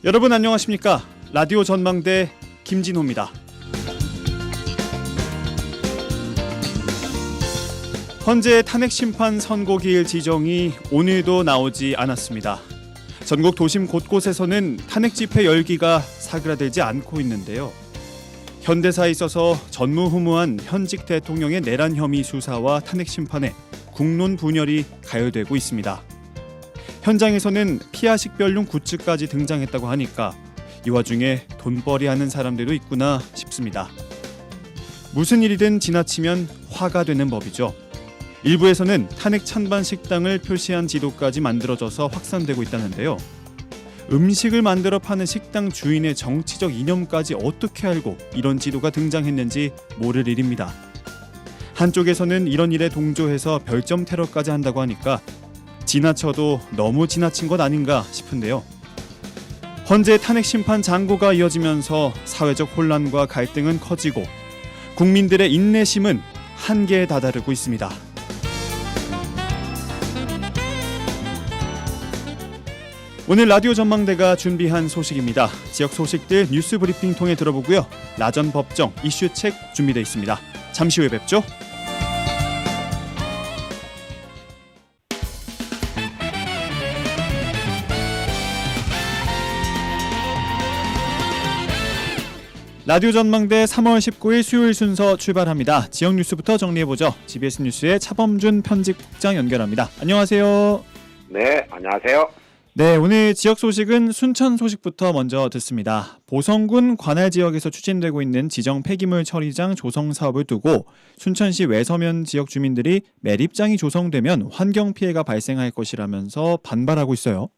여러분 안녕하십니까? 라디오 전망대 김진호입니다. 헌재 탄핵심판 선고기일 지정이 오늘도 나오지 않았습니다. 전국 도심 곳곳에서는 탄핵 집회 열기가 사그라들지 않고 있는데요. 현대사에 있어서 전무후무한 현직 대통령의 내란 혐의 수사와 탄핵 심판에 국론 분열이 가열되고 있습니다. 현장에서는 피아 식별용 굿즈까지 등장했다고 하니까 이 와중에 돈벌이하는 사람들도 있구나 싶습니다. 무슨 일이든 지나치면 화가 되는 법이죠. 일부에서는 탄핵 찬반 식당을 표시한 지도까지 만들어져서 확산되고 있다는데요. 음식을 만들어 파는 식당 주인의 정치적 이념까지 어떻게 알고 이런 지도가 등장했는지 모를 일입니다. 한쪽에서는 이런 일에 동조해서 별점 테러까지 한다고 하니까 지나쳐도 너무 지나친 것 아닌가 싶은데요. 헌재 탄핵 심판 장고가 이어지면서 사회적 혼란과 갈등은 커지고 국민들의 인내심은 한계에 다다르고 있습니다. 오늘 라디오 전망대가 준비한 소식입니다. 지역 소식들 뉴스 브리핑 통해 들어보고요. 라전 법정 이슈책 준비되어 있습니다. 잠시 후에 뵙죠. 라디오 전망대 3월 19일 수요일 순서 출발합니다. 지역 뉴스부터 정리해보죠. GBS 뉴스의 차범준 편집국장 연결합니다. 안녕하세요. 네, 안녕하세요. 네, 오늘 지역 소식은 순천 소식부터 먼저 듣습니다. 보성군 관할 지역에서 추진되고 있는 지정 폐기물 처리장 조성 사업을 두고 순천시 외서면 지역 주민들이 매립장이 조성되면 환경 피해가 발생할 것이라면서 반발하고 있어요.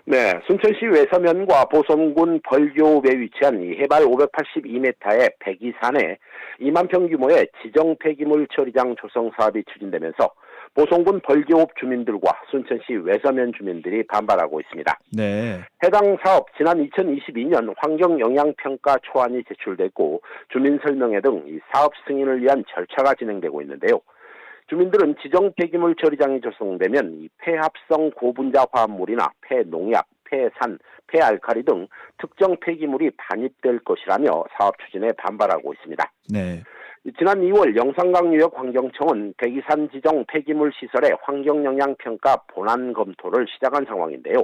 네, 순천시 외서면과 보성군 벌교읍에 위치한 해발 582m의 백이산에 2만 평 규모의 지정 폐기물 처리장 조성 사업이 추진되면서 보성군 벌교읍 주민들과 순천시 외서면 주민들이 반발하고 있습니다. 네. 해당 사업 지난 2022년 환경영향평가 초안이 제출됐고 주민 설명회 등 이 사업 승인을 위한 절차가 진행되고 있는데요. 주민들은 지정 폐기물 처리장이 조성되면 이 폐합성 고분자 화합물이나 폐농약, 폐산, 폐알칼리 등 특정 폐기물이 반입될 것이라며 사업 추진에 반발하고 있습니다. 네. 지난 2월 영산강유역 환경청은 백이산 지정 폐기물 시설의 환경영향평가 본안 검토를 시작한 상황인데요.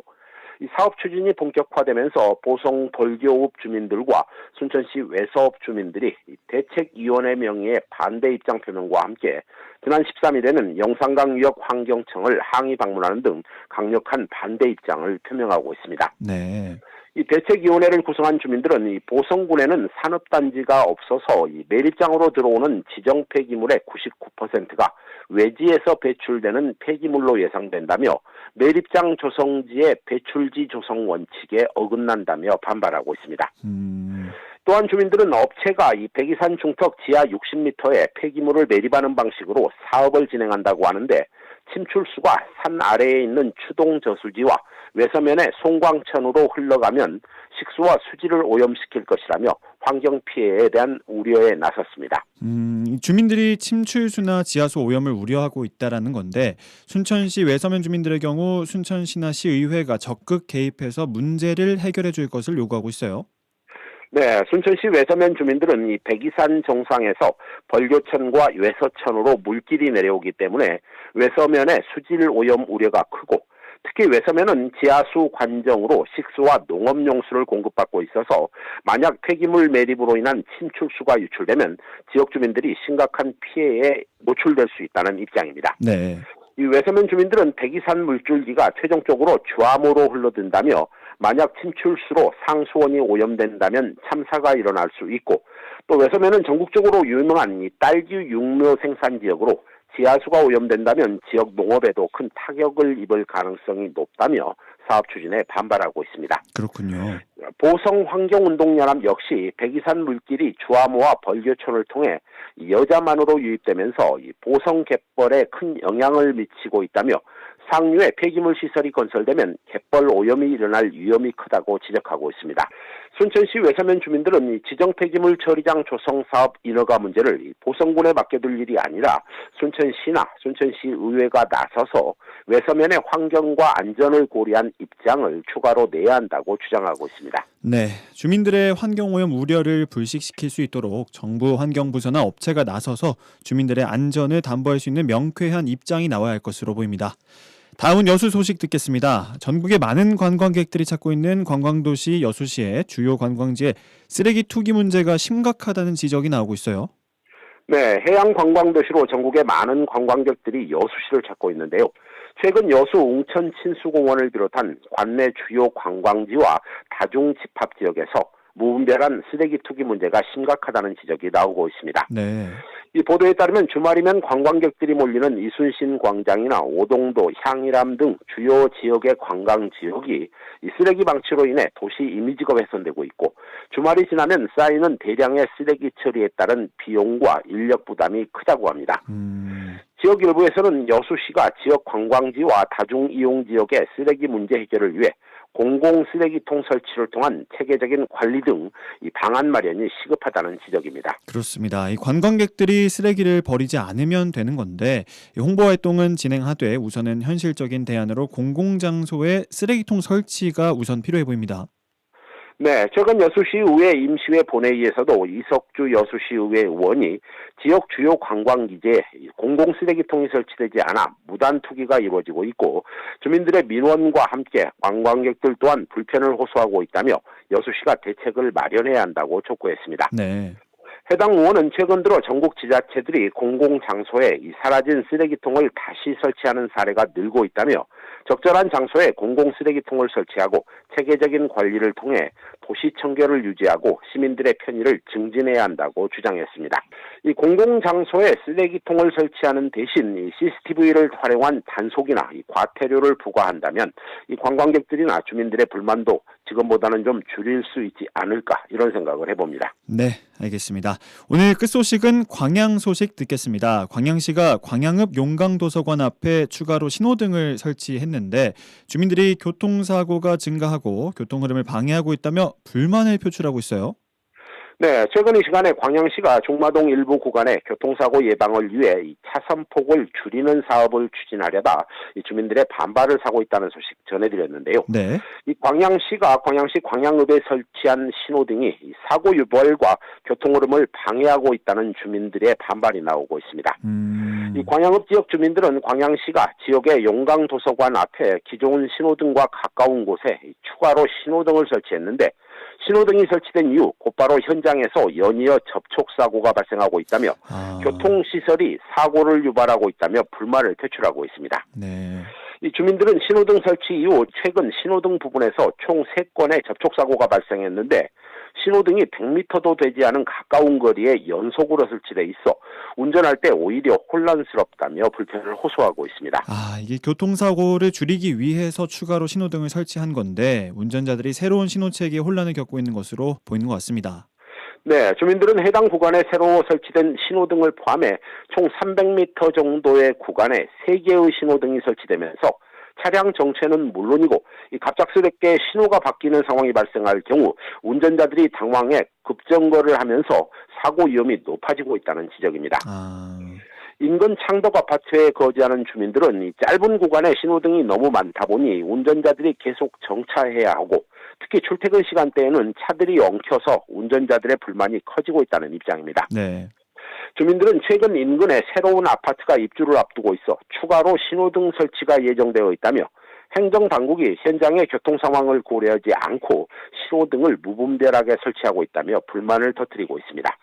이 사업 추진이 본격화되면서 보성 벌교읍 주민들과 순천시 외서읍 주민들이 대책위원회 명의의 반대 입장 표명과 함께 지난 13일에는 영산강유역 환경청을 항의 방문하는 등 강력한 반대 입장을 표명하고 있습니다. 네. 이 대책위원회를 구성한 주민들은 이 보성군에는 산업단지가 없어서 이 매립장으로 들어오는 지정 폐기물의 99%가 외지에서 배출되는 폐기물로 예상된다며 매립장 조성지의 배출지 조성 원칙에 어긋난다며 반발하고 있습니다. 또한 주민들은 업체가 이 백이산 중턱 지하 60m의 폐기물을 매립하는 방식으로 사업을 진행한다고 하는데 침출수가 산 아래에 있는 추동 저수지와 외서면의 송광천으로 흘러가면 식수와 수지를 오염시킬 것이라며 환경 피해에 대한 우려에 나섰습니다. 주민들이 침출수나 지하수 오염을 우려하고 있다라는 건데 순천시 외서면 주민들의 경우 순천시나 시의회가 적극 개입해서 문제를 해결해 줄 것을 요구하고 있어요. 네, 순천시 외서면 주민들은 이 백이산 정상에서 벌교천과 외서천으로 물길이 내려오기 때문에 외서면의 수질 오염 우려가 크고 특히 외서면은 지하수 관정으로 식수와 농업용수를 공급받고 있어서 만약 폐기물 매립으로 인한 침출수가 유출되면 지역 주민들이 심각한 피해에 노출될 수 있다는 입장입니다. 네. 이 외서면 주민들은 백이산 물줄기가 최종적으로 주암으로 흘러든다며 만약 침출수로 상수원이 오염된다면 참사가 일어날 수 있고 또 외서면은 전국적으로 유명한 이 딸기 육묘 생산 지역으로 지하수가 오염된다면 지역 농업에도 큰 타격을 입을 가능성이 높다며 사업 추진에 반발하고 있습니다. 그렇군요. 보성환경운동연합 역시 백이산 물길이 주암호와 벌교촌을 통해 여자만으로 유입되면서 이 보성 갯벌에 큰 영향을 미치고 있다며 상류에 폐기물 시설이 건설되면 갯벌 오염이 일어날 위험이 크다고 지적하고 있습니다. 순천시 외서면 주민들은 이 지정 폐기물 처리장 조성 사업 인허가 문제를 이 보성군에 맡겨둘 일이 아니라 순천시나 순천시 의회가 나서서 외서면의 환경과 안전을 고려한 입장을 추가로 내야 한다고 주장하고 있습니다. 네, 주민들의 환경오염 우려를 불식시킬 수 있도록 정부 환경부서나 업체가 나서서 주민들의 안전을 담보할 수 있는 명쾌한 입장이 나와야 할 것으로 보입니다. 다음은 여수 소식 듣겠습니다. 전국의 많은 관광객들이 찾고 있는 관광도시 여수시의 주요 관광지에 쓰레기 투기 문제가 심각하다는 지적이 나오고 있어요. 네, 해양 관광도시로 전국의 많은 관광객들이 여수시를 찾고 있는데요. 최근 여수 웅천 친수공원을 비롯한 관내 주요 관광지와 다중 집합 지역에서 무분별한 쓰레기 투기 문제가 심각하다는 지적이 나오고 있습니다. 네. 이 보도에 따르면 주말이면 관광객들이 몰리는 이순신 광장이나 오동도, 향일암 등 주요 지역의 관광 지역이 이 쓰레기 방치로 인해 도시 이미지가 훼손되고 있고 주말이 지나면 쌓이는 대량의 쓰레기 처리에 따른 비용과 인력 부담이 크다고 합니다. 지역 일부에서는 여수시가 지역 관광지와 다중 이용 지역의 쓰레기 문제 해결을 위해 공공 쓰레기통 설치를 통한 체계적인 관리 등 이 방안 마련이 시급하다는 지적입니다. 그렇습니다. 이 관광객들이 쓰레기를 버리지 않으면 되는 건데 홍보 활동은 진행하되 우선은 현실적인 대안으로 공공장소에 쓰레기통 설치가 우선 필요해 보입니다. 네, 최근 여수시의회 임시회 본회의에서도 이석주 여수시의회 의원이 지역 주요 관광기지에 공공 쓰레기통이 설치되지 않아 무단 투기가 이루어지고 있고 주민들의 민원과 함께 관광객들 또한 불편을 호소하고 있다며 여수시가 대책을 마련해야 한다고 촉구했습니다. 네. 해당 의원은 최근 들어 전국 지자체들이 공공장소에 이 사라진 쓰레기통을 다시 설치하는 사례가 늘고 있다며 적절한 장소에 공공쓰레기통을 설치하고 체계적인 관리를 통해 도시 청결을 유지하고 시민들의 편의를 증진해야 한다고 주장했습니다. 이 공공장소에 쓰레기통을 설치하는 대신 이 CCTV를 활용한 단속이나 이 과태료를 부과한다면 이 관광객들이나 주민들의 불만도 지금보다는 좀 줄일 수 있지 않을까 이런 생각을 해봅니다. 네, 알겠습니다. 오늘 끝 소식은 광양 소식 듣겠습니다. 광양시가 광양읍 용강도서관 앞에 추가로 신호등을 설치했는데 주민들이 교통사고가 증가하고 교통흐름을 방해하고 있다며 불만을 표출하고 있어요. 네, 최근 이 시간에 광양시가 종마동 일부 구간의 교통사고 예방을 위해 이 차선폭을 줄이는 사업을 추진하려다 이 주민들의 반발을 사고 있다는 소식 전해드렸는데요. 네. 이 광양시가 광양시 광양읍에 설치한 신호등이 이 사고 유발과 교통흐름을 방해하고 있다는 주민들의 반발이 나오고 있습니다. 이 광양읍 지역 주민들은 광양시가 지역의 용강도서관 앞에 기존 신호등과 가까운 곳에 추가로 신호등을 설치했는데 신호등이 설치된 이후 곧바로 현장에서 연이어 접촉사고가 발생하고 있다며 교통시설이 사고를 유발하고 있다며 불만을 표출하고 있습니다. 네. 이 주민들은 신호등 설치 이후 최근 신호등 부분에서 총 3건의 접촉사고가 발생했는데 신호등이 100m도 되지 않은 가까운 거리에 연속으로 설치돼 있어 운전할 때 오히려 혼란스럽다며 불편을 호소하고 있습니다. 이게 교통사고를 줄이기 위해서 추가로 신호등을 설치한 건데 운전자들이 새로운 신호체계에 혼란을 겪고 있는 것으로 보이는 것 같습니다. 네, 주민들은 해당 구간에 새로 설치된 신호등을 포함해 총 300m 정도의 구간에 3개의 신호등이 설치되면서 차량 정체는 물론이고 갑작스럽게 신호가 바뀌는 상황이 발생할 경우 운전자들이 당황해 급정거를 하면서 사고 위험이 높아지고 있다는 지적입니다. 인근 창덕 아파트에 거주하는 주민들은 이 짧은 구간에 신호등이 너무 많다 보니 운전자들이 계속 정차해야 하고 특히 출퇴근 시간대에는 차들이 엉켜서 운전자들의 불만이 커지고 있다는 입장입니다. 네. 주민들은 최근 인근에 새로운 아파트가 입주를 앞두고 있어 추가로 신호등 설치가 예정되어 있다며 행정당국이 현장의 교통 상황을 고려하지 않고 신호등을 무분별하게 설치하고 있다며 불만을 터뜨리고 있습니다.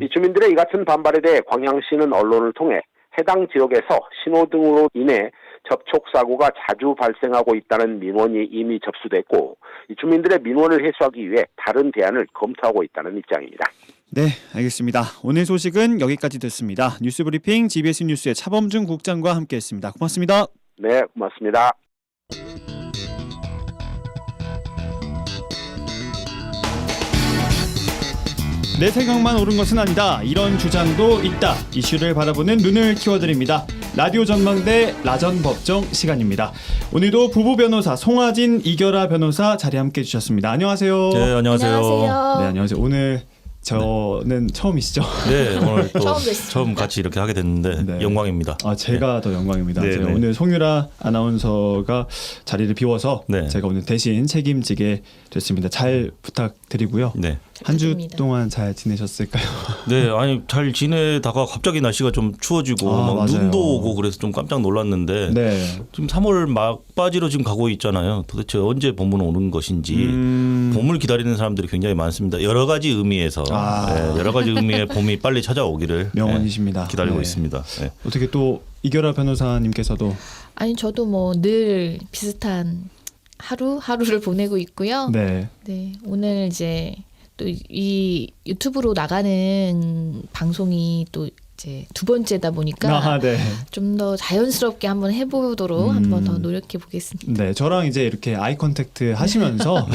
이 주민들의 이 같은 반발에 대해 광양시는 언론을 통해 해당 지역에서 신호등으로 인해 접촉사고가 자주 발생하고 있다는 민원이 이미 접수됐고 이 주민들의 민원을 해소하기 위해 다른 대안을 검토하고 있다는 입장입니다. 네, 알겠습니다. 오늘 소식은 여기까지 됐습니다. 뉴스브리핑 GBS 뉴스의 차범준 국장과 함께했습니다. 고맙습니다. 네, 고맙습니다. 내 생각만 옳은 것은 아니다. 이런 주장도 있다. 이슈를 바라보는 눈을 키워드립니다. 라디오 전망대 라전법정 시간입니다. 오늘도 부부 변호사 송하진, 이결아 변호사 자리 함께해 주셨습니다. 안녕하세요. 네, 안녕하세요. 네, 안녕하세요. 오늘 저는 처음이시죠? 네, 오늘 또 뵙습니다. 처음 같이 이렇게 하게 됐는데 네. 영광입니다. 제가 더 영광입니다. 네, 제가 네. 오늘 송유라 아나운서가 자리를 비워서 네. 제가 오늘 대신 책임지게 됐습니다. 잘 부탁드리고요. 네. 한 주 부탁드립니다. 동안 잘 지내셨을까요? 네, 아니 잘 지내다가 갑자기 날씨가 좀 추워지고 막 맞아요. 눈도 오고 그래서 좀 깜짝 놀랐는데 네. 지금 3월 막바지로 지금 가고 있잖아요. 도대체 언제 봄은 오는 것인지 봄을 기다리는 사람들이 굉장히 많습니다. 여러 가지 의미에서 네, 여러 가지 의미의 봄이 빨리 찾아오기를 명언이십니다. 기다리고 네. 있습니다. 네. 어떻게 또 이결아 변호사님께서도 아니 저도 뭐 늘 비슷한 하루를 보내고 있고요. 네. 네, 오늘 이제 또 이 유튜브로 나가는 방송이 또 이제 두 번째다 보니까 네. 좀 더 자연스럽게 한번 해보도록 한번 더 노력해 보겠습니다. 네, 저랑 이제 이렇게 아이 컨택트 하시면서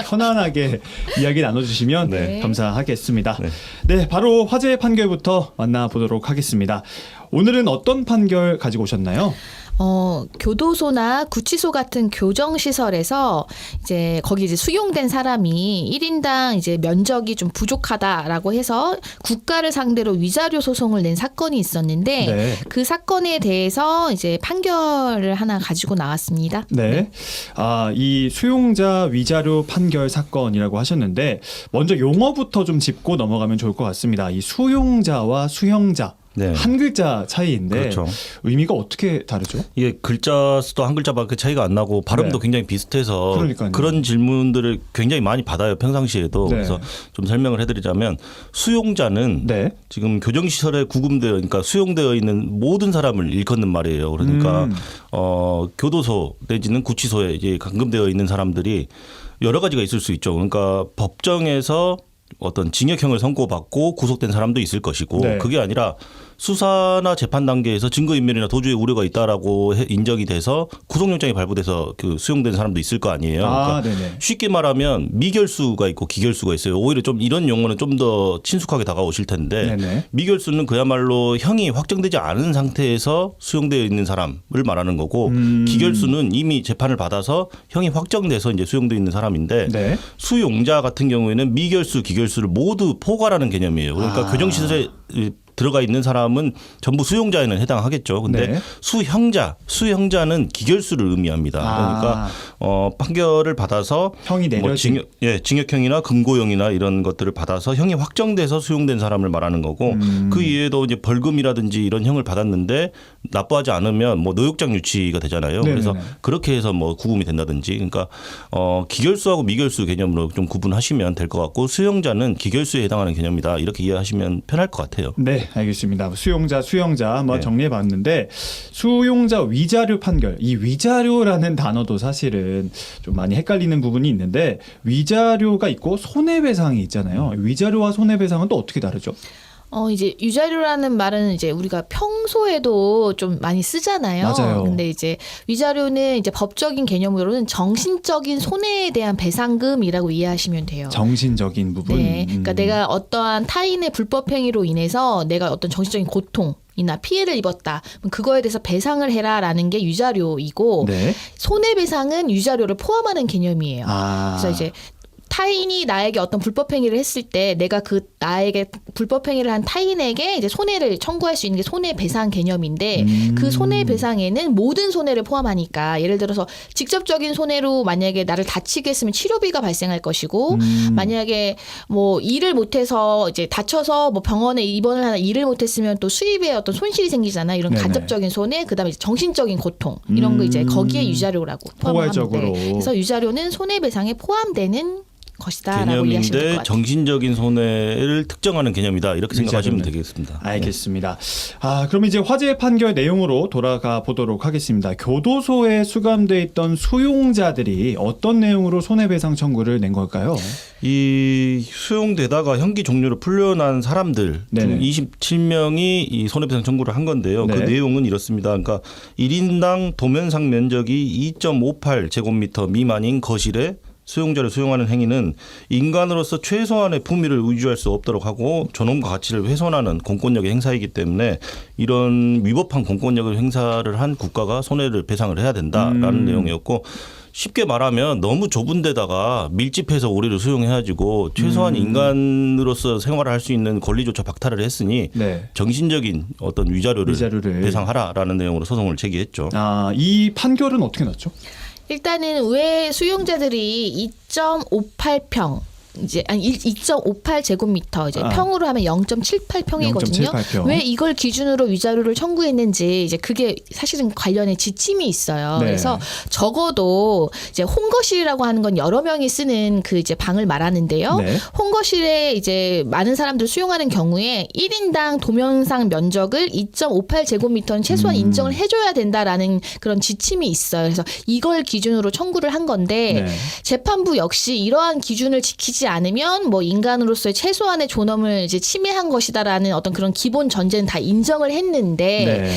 편안하게 이야기 나눠주시면 네. 감사하겠습니다. 네. 네, 바로 화제의 판결부터 만나보도록 하겠습니다. 오늘은 어떤 판결 가지고 오셨나요? 교도소나 구치소 같은 교정시설에서 이제 거기 이제 수용된 사람이 1인당 이제 면적이 좀 부족하다라고 해서 국가를 상대로 위자료 소송을 낸 사건이 있었는데 네. 그 사건에 대해서 이제 판결을 하나 가지고 나왔습니다. 네. 이 수용자 위자료 판결 사건이라고 하셨는데 먼저 용어부터 좀 짚고 넘어가면 좋을 것 같습니다. 이 수용자와 수형자. 네. 한 글자 차이인데 그렇죠. 의미가 어떻게 다르죠? 이게 글자 수도 한 글자밖에 차이가 안 나고 발음도 네. 굉장히 비슷해서 그러니까요. 그런 질문들을 굉장히 많이 받아요. 평상시에도. 네. 그래서 좀 설명을 해드리자면 수용자는 네. 지금 교정시설에 구금되어 그러니까 수용되어 있는 모든 사람을 일컫는 말이에요. 그러니까 교도소 내지는 구치소에 이제 감금되어 있는 사람들이 여러 가지가 있을 수 있죠. 그러니까 법정에서 어떤 징역형을 선고받고 구속된 사람도 있을 것이고 네. 그게 아니라 수사나 재판 단계에서 증거인멸이나 도주의 우려가 있다라고 인정이 돼서 구속영장이 발부돼서 그 수용된 사람도 있을 거 아니에요. 그러니까 네네. 쉽게 말하면 미결수가 있고 기결수가 있어요. 오히려 좀 이런 용어는 좀 더 친숙하게 다가오실 텐데 네네. 미결수는 그야말로 형이 확정되지 않은 상태에서 수용되어 있는 사람을 말하는 거고 기결수는 이미 재판을 받아서 형이 확정돼서 이제 수용되어 있는 사람인데 네. 수용자 같은 경우에는 미결수, 기결수를 모두 포괄하는 개념이에요. 그러니까 교정시설에 들어가 있는 사람은 전부 수용자에는 해당하겠죠. 근데 네. 수형자는 기결수를 의미합니다. 그러니까 판결을 받아서 형이 내려진 징역형이나 금고형이나 이런 것들을 받아서 형이 확정돼서 수용된 사람을 말하는 거고 그 이외에도 이제 벌금이라든지 이런 형을 받았는데 납부하지 않으면 뭐 노역장 유치가 되잖아요. 네네네. 그래서 그렇게 해서 뭐 구금이 된다든지 그러니까 기결수하고 미결수 개념으로 좀 구분하시면 될 것 같고 수용자는 기결수에 해당하는 개념이다. 이렇게 이해하시면 편할 것 같아요. 네, 알겠습니다. 수용자, 수형자 한번 네. 정리해 봤는데 수용자 위자료 판결. 이 위자료라는 단어도 사실은 좀 많이 헷갈리는 부분이 있는데 위자료가 있고 손해배상이 있잖아요. 위자료와 손해배상은 또 어떻게 다르죠? 이제 위자료라는 말은 이제 우리가 평소에도 좀 많이 쓰잖아요. 맞아요. 근데 이제 위자료는 이제 법적인 개념으로는 정신적인 손해에 대한 배상금이라고 이해하시면 돼요. 정신적인 부분. 네. 그러니까 내가 어떠한 타인의 불법 행위로 인해서 내가 어떤 정신적인 고통 이나 피해를 입었다. 그럼 그거에 대해서 배상을 해라라는 게 위자료이고 네. 손해배상은 위자료를 포함하는 개념이에요. 그래서 이제 타인이 나에게 어떤 불법 행위를 했을 때 내가 그 나에게 불법 행위를 한 타인에게 이제 손해를 청구할 수 있는 게 손해배상 개념인데 그 손해배상에는 모든 손해를 포함하니까 예를 들어서 직접적인 손해로 만약에 나를 다치게 했으면 치료비가 발생할 것이고 만약에 뭐 일을 못해서 이제 다쳐서 뭐 병원에 입원을 하나 일을 못했으면 또 수입에 어떤 손실이 생기잖아요. 이런 네네. 간접적인 손해, 그다음에 이제 정신적인 고통 이런 거 이제 거기에 위자료라고 포함합니다. 포괄적으로. 그래서 위자료는 손해배상에 포함되는 것이다라고 이해하시면 될 것 개념인데 같아요. 정신적인 손해를 특정하는 개념이다. 이렇게 생각하시면 위자료는. 되겠습니다. 알겠습니다. 그럼 이제 화제의 판결 내용으로 돌아가 보도록 하겠습니다. 교도소에 수감돼 있던 수용자들이 어떤 내용으로 손해배상 청구를 낸 걸까요? 이 수용되다가 형기 종료로 풀려난 사람들 네네. 27명이 이 손해배상 청구를 한 건데요. 네. 그 내용은 이렇습니다. 그러니까 1인당 도면상 면적이 2.58제곱미터 미만인 거실에 수용자를 수용하는 행위는 인간으로서 최소한의 품위를 유지할 수 없도록 하고 존엄과 가치를 훼손하는 공권력의 행사이기 때문에 이런 위법한 공권력을 행사를 한 국가가 손해를 배상을 해야 된다라는 내용이었고 쉽게 말하면 너무 좁은 데다가 밀집해서 우리를 수용해가지고 최소한 인간으로서 생활을 할 수 있는 권리조차 박탈을 했으니 네. 정신적인 어떤 위자료를 배상하라라는 내용으로 소송을 제기했죠. 이 판결은 어떻게 났죠? 일단은 왜 수용자들이 2.58평 이제 2.58 제곱미터 이제 평으로 하면 0.78평이거든요. 0.78평. 왜 이걸 기준으로 위자료를 청구했는지 이제 그게 사실은 관련해 지침이 있어요. 네. 그래서 적어도 이제 홍거실이라고 하는 건 여러 명이 쓰는 그 이제 방을 말하는데요. 네. 홍거실에 이제 많은 사람들 수용하는 경우에 1인당 도면상 면적을 2.58 제곱미터는 최소한 인정을 해줘야 된다라는 그런 지침이 있어요. 그래서 이걸 기준으로 청구를 한 건데 네. 재판부 역시 이러한 기준을 지키지 않으면 뭐 인간으로서의 최소한의 존엄을 이제 침해한 것이다라는 어떤 그런 기본 전제는 다 인정을 했는데 네.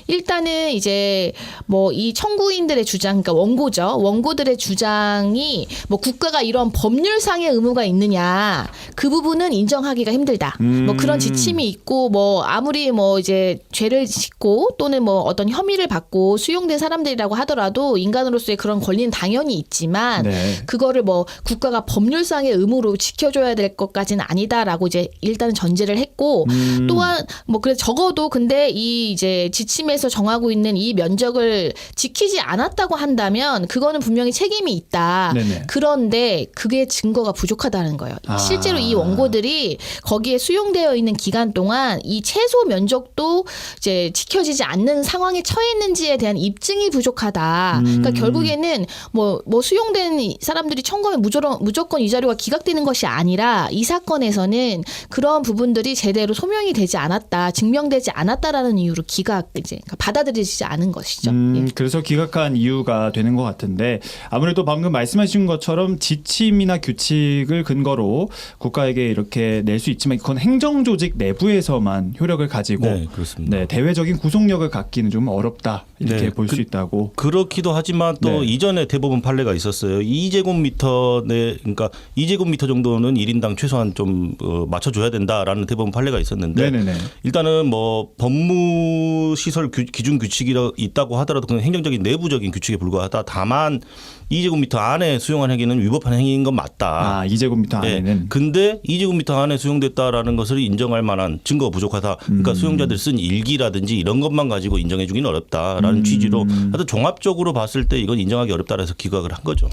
일단은 이제 뭐 이 청구인들의 주장, 그러니까 원고죠. 원고들의 주장이 뭐 국가가 이런 법률상의 의무가 있느냐 그 부분은 인정하기가 힘들다. 뭐 그런 지침이 있고 뭐 아무리 뭐 이제 죄를 짓고 또는 뭐 어떤 혐의를 받고 수용된 사람들이라고 하더라도 인간으로서의 그런 권리는 당연히 있지만 네. 그거를 뭐 국가가 법률상의 의무로 지켜줘야 될 것까지는 아니다라고 이제 일단은 전제를 했고 또한 뭐 그래 적어도 근데 이 이제 지침에서 정하고 있는 이 면적을 지키지 않았다고 한다면 그거는 분명히 책임이 있다. 네네. 그런데 그게 증거가 부족하다는 거예요. 실제로 이 원고들이 거기에 수용되어 있는 기간 동안 이 채소 면적도 이제 지켜지지 않는 상황에 처했는지에 대한 입증이 부족하다. 그러니까 결국에는 뭐 수용된 사람들이 청구하면 무조건 위자료가 기각되는 것이 아니라 이 사건에서는 그런 부분들이 제대로 소명이 되지 않았다, 증명되지 않았다라는 이유로 기각 이제 그러니까 받아들이지 않은 것이죠. 예. 그래서 기각한 이유가 되는 것 같은데 아무래도 방금 말씀하신 것처럼 지침이나 규칙을 근거로 국가에게 이렇게 낼 수 있지만 그건 행정조직 내부에서만 효력을 가지고 네, 그렇습니다. 네, 대외적인 구속력을 갖기는 좀 어렵다 이렇게 네, 볼 수 있다고. 그렇기도 하지만 또 네. 이전에 대법원 판례가 있었어요. 2제곱미터 내 그러니까 2제곱미터 정도는 1인당 최소한 좀 맞춰줘야 된다라는 대법원 판례가 있었는데 네네네. 일단은 뭐 법무시설 기준 규칙이 있다고 하더라도 그건 행정적인 내부적인 규칙에 불과하다. 다만 2제곱미터 안에 수용한 행위는 위법한 행위인 건 맞다. 2제곱미터 네. 안에는. 근데 2제곱미터 안에 수용됐다라는 것을 인정할 만한 증거가 부족하다. 그러니까 수용자들 쓴 일기라든지 이런 것만 가지고 인정해 주기는 어렵다라는 취지로 하여튼 종합적으로 봤을 때 이건 인정하기 어렵다라 해서 기각을 한 거죠.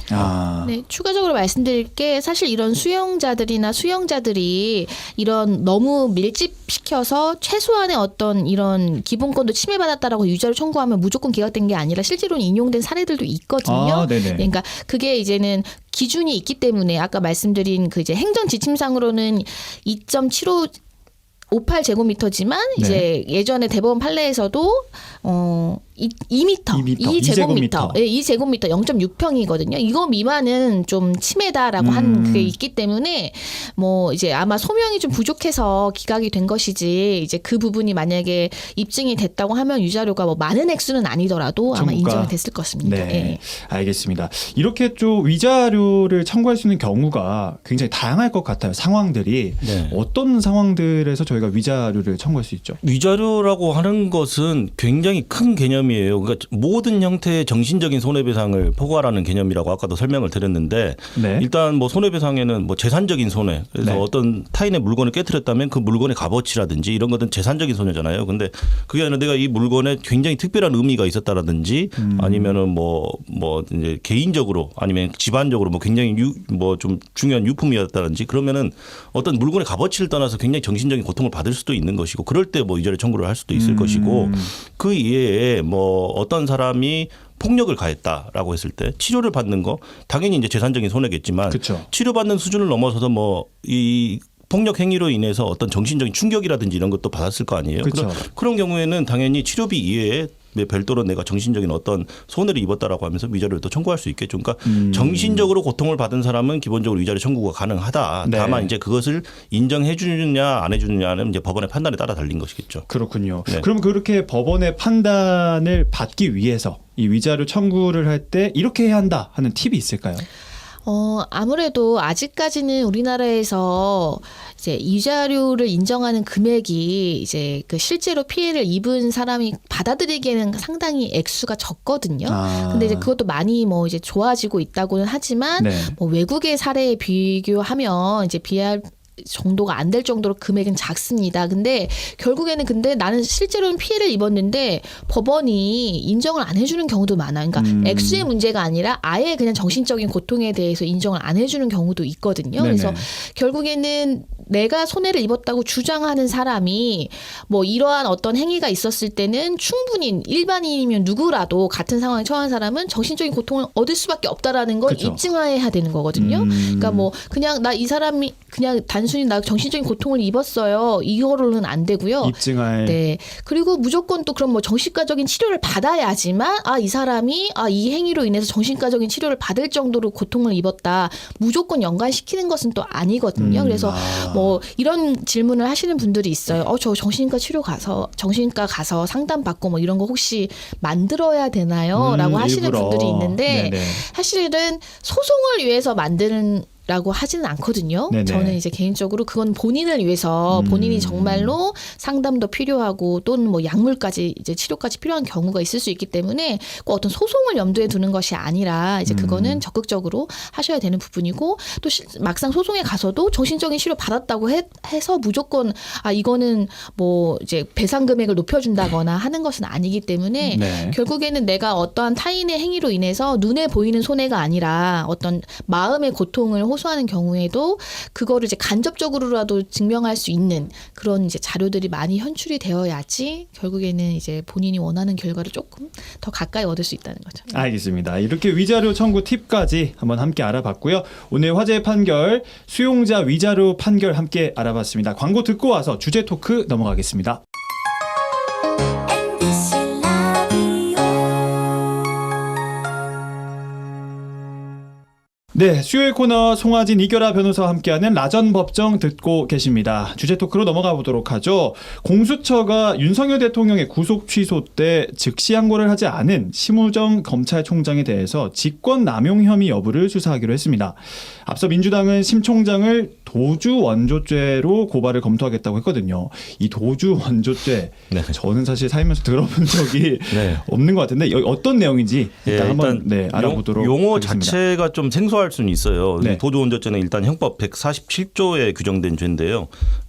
네, 추가적으로 말씀드릴 게 사실 이런 수용자들이나 수용자들이 이런 너무 밀집시켜서 최소한의 어떤 이런 기본권도 침해받았다라고 위자료 청구하면 무조건 기각된 게 아니라 실제로는 인용된 사례들도 있거든요. 네네. 그러니까 그게 이제는 기준이 있기 때문에 아까 말씀드린 그 이제 행정 지침상으로는 2.75 제곱미터지만 이제 예전에 대법원 판례에서도 2제곱미터. 예, 2제곱미터 0.6평이거든요. 이거 미만은 좀 침해다라고 한 그게 있기 때문에 뭐 이제 아마 소명이 좀 부족해서 기각이 된 것이지 이제 그 부분이 만약에 입증이 됐다고 하면 위자료가 뭐 많은 액수는 아니더라도 아마 인정이 됐을 것입니다. 네, 예. 알겠습니다. 이렇게 좀 위자료를 청구할 수 있는 경우가 굉장히 다양할 것 같아요. 상황들이 네. 어떤 상황들에서 저희가 위자료를 청구할 수 있죠? 위자료라고 하는 것은 굉장히 큰 개념이에요. 그러니까 모든 형태의 정신적인 손해배상을 포괄하는 개념이라고 아까도 설명을 드렸는데 네. 일단 뭐 손해배상에는 뭐 재산적인 손해 그래서 네. 어떤 타인의 물건을 깨뜨렸다면 그 물건의 값어치라든지 이런 것은 재산적인 손해잖아요. 근데 그게 아니라 내가 이 물건에 굉장히 특별한 의미가 있었다라든지 아니면은 뭐 이제 개인적으로 아니면 집안적으로 뭐 굉장히 뭐 좀 중요한 유품이었다든지 그러면은 어떤 물건의 값어치를 떠나서 굉장히 정신적인 고통을 받을 수도 있는 것이고 그럴 때 뭐 위자료 청구를 할 수도 있을 것이고 그 이외에 뭐 어떤 사람이 폭력을 가했다라고 했을 때 치료를 받는 거 당연히 이제 재산적인 손해겠지만 그쵸. 치료받는 수준을 넘어서서 뭐 이 폭력 행위로 인해서 어떤 정신적인 충격이라든지 이런 것도 받았을 거 아니에요. 그쵸. 그런 경우에는 당연히 치료비 이외에 별도로 내가 정신적인 어떤 손해를 입었다라고 하면서 위자료를 또 청구할 수 있겠죠. 그러니까 정신적으로 고통을 받은 사람은 기본적으로 위자료 청구가 가능하다. 네. 다만 이제 그것을 인정해 주느냐 안 해주느냐는 이제 법원의 판단에 따라 달린 것이겠죠. 그렇군요. 네. 그럼 그렇게 법원의 판단을 받기 위해서 이 위자료 청구를 할 때 이렇게 해야 한다 하는 팁이 있을까요? 아무래도 아직까지는 우리나라에서 이제 위자료를 인정하는 금액이 이제 그 실제로 피해를 입은 사람이 받아들이기에는 상당히 액수가 적거든요. 근데 이제 그것도 많이 뭐 이제 좋아지고 있다고는 하지만 네. 뭐 외국의 사례에 비교하면 이제 비할 정도가 안 될 정도로 금액은 작습니다. 근데 결국에는 근데 나는 실제로는 피해를 입었는데 법원이 인정을 안 해주는 경우도 많아요. 그러니까 액수의 문제가 아니라 아예 그냥 정신적인 고통에 대해서 인정을 안 해주는 경우도 있거든요. 네네. 그래서 결국에는 내가 손해를 입었다고 주장하는 사람이 뭐 이러한 어떤 행위가 있었을 때는 충분히 일반인이면 누구라도 같은 상황에 처한 사람은 정신적인 고통을 얻을 수밖에 없다라는 걸 그쵸. 입증해야 되는 거거든요. 그러니까 뭐 그냥 나 이 사람이 그냥 단순히 나 정신적인 고통을 입었어요. 이거로는 안 되고요. 입증할. 네. 그리고 무조건 또 그럼 뭐 정신과적인 치료를 받아야지만 이 사람이 이 행위로 인해서 정신과적인 치료를 받을 정도로 고통을 입었다. 무조건 연관시키는 것은 또 아니거든요. 그래서 뭐 이런 질문을 하시는 분들이 있어요. 저 정신과 가서 상담 받고 뭐 이런 거 혹시 만들어야 되나요? 라고 하시는 일부러. 분들이 있는데 네네. 사실은 소송을 위해서 만드는 라고 하지는 않거든요. 네네. 저는 이제 개인적으로 그건 본인을 위해서 본인이 정말로 상담도 필요하고 또는 뭐 약물까지 이제 치료까지 필요한 경우가 있을 수 있기 때문에 꼭 어떤 소송을 염두에 두는 것이 아니라 이제 그거는 적극적으로 하셔야 되는 부분이고 또 막상 소송에 가서도 정신적인 치료 받았다고 해서 무조건 이거는 뭐 이제 배상 금액을 높여준다거나 하는 것은 아니기 때문에 네. 결국에는 내가 어떠한 타인의 행위로 인해서 눈에 보이는 손해가 아니라 어떤 마음의 고통을 호소하는 경우에도 그거를 이제 간접적으로라도 증명할 수 있는 그런 이제 자료들이 많이 현출이 되어야지 결국에는 이제 본인이 원하는 결과를 조금 더 가까이 얻을 수 있다는 거죠. 알겠습니다. 이렇게 위자료 청구 팁까지 한번 함께 알아봤고요. 오늘 화제의 판결 수용자 위자료 판결 함께 알아봤습니다. 광고 듣고 와서 주제 토크 넘어가겠습니다. 네, 수요일 코너 송하진 이결아 변호사와 함께하는 라전 법정 듣고 계십니다. 주제 토크로 넘어가 보도록 하죠. 공수처가 윤석열 대통령의 구속 취소 때 즉시 항고를 하지 않은 심우정 검찰총장에 대해서 직권 남용 혐의 여부를 수사하기로 했습니다. 앞서 민주당은 심 총장을 도주 원조죄로 고발을 검토하겠다고 했거든요. 이 도주 원조죄 네. 저는 사실 살면서 들어본 적이 네. 없는 것 같은데 여기 어떤 내용인지 일단 한번 일단 알아보도록 용어 하겠습니다. 자체가 좀 생소할 수는 있어요. 네. 도주 원조죄는 일단 형법 147조에 규정된 죄인데요.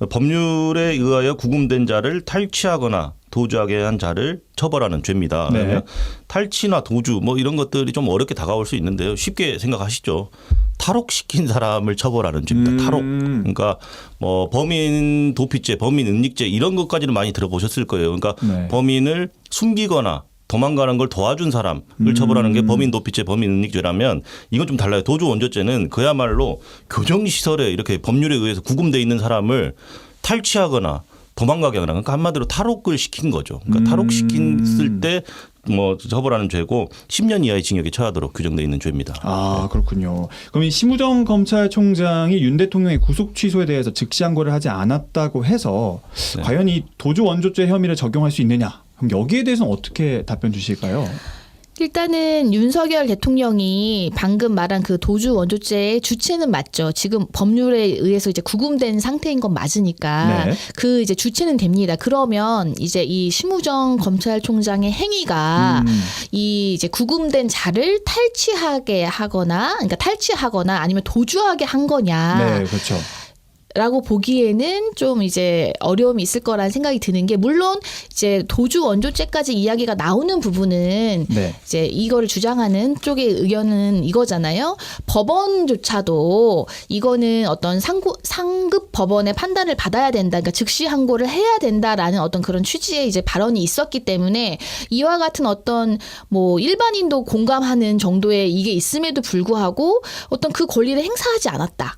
법률에 의하여 구금된 자를 탈취하거나 도주하게 한 자를 처벌하는 죄입니다. 네. 그러면 탈취나 도주 뭐 이런 것들이 좀 어렵게 다가올 수 있는데요. 쉽게 생각하시죠. 탈옥시킨 사람을 처벌하는 죄입니다. 탈옥. 그러니까 뭐 범인 도피죄, 범인 은닉죄 이런 것까지는 많이 들어보셨을 거예요. 그러니까 네. 범인을 숨기거나 도망가는 걸 도와준 사람을 처벌하는 게 범인 도피죄, 범인 은닉죄라면 이건 좀 달라요. 도주 원조죄는 그야말로 교정시설에 이렇게 법률에 의해서 구금돼 있는 사람을 탈취하거나 도망가게 하거나 그러니까 한마디로 탈옥을 시킨 거죠. 그러니까 탈옥시켰을 때 뭐 처벌하는 죄고 10년 이하의 징역에 처하도록 규정되어 있는 죄입니다. 그렇군요. 그럼 이 심우정 검찰총장이 윤 대통령의 구속 취소에 대해서 즉시 항고를 하지 않았다고 해서 네. 과연 이 도주 원조죄 혐의를 적용할 수 있느냐? 그럼 여기에 대해서는 어떻게 답변 주실까요? 일단은 윤석열 대통령이 방금 말한 그 도주 원조죄의 주체는 맞죠. 지금 법률에 의해서 이제 구금된 상태인 건 맞으니까 네. 그 이제 주체는 됩니다. 그러면 이제 이 심우정 검찰총장의 행위가 이 이제 구금된 자를 탈취하게 하거나, 그러니까 탈취하거나 아니면 도주하게 한 거냐. 네, 그렇죠. 라고 보기에는 좀 이제 어려움이 있을 거라는 생각이 드는 게 물론 이제 도주 원조죄까지 이야기가 나오는 부분은 네. 이제 이거를 주장하는 쪽의 의견은 이거잖아요. 법원조차도 이거는 어떤 상급 법원의 판단을 받아야 된다. 그러니까 즉시 항고를 해야 된다라는 어떤 그런 취지의 이제 발언이 있었기 때문에 이와 같은 어떤 뭐 일반인도 공감하는 정도의 이게 있음에도 불구하고 어떤 그 권리를 행사하지 않았다.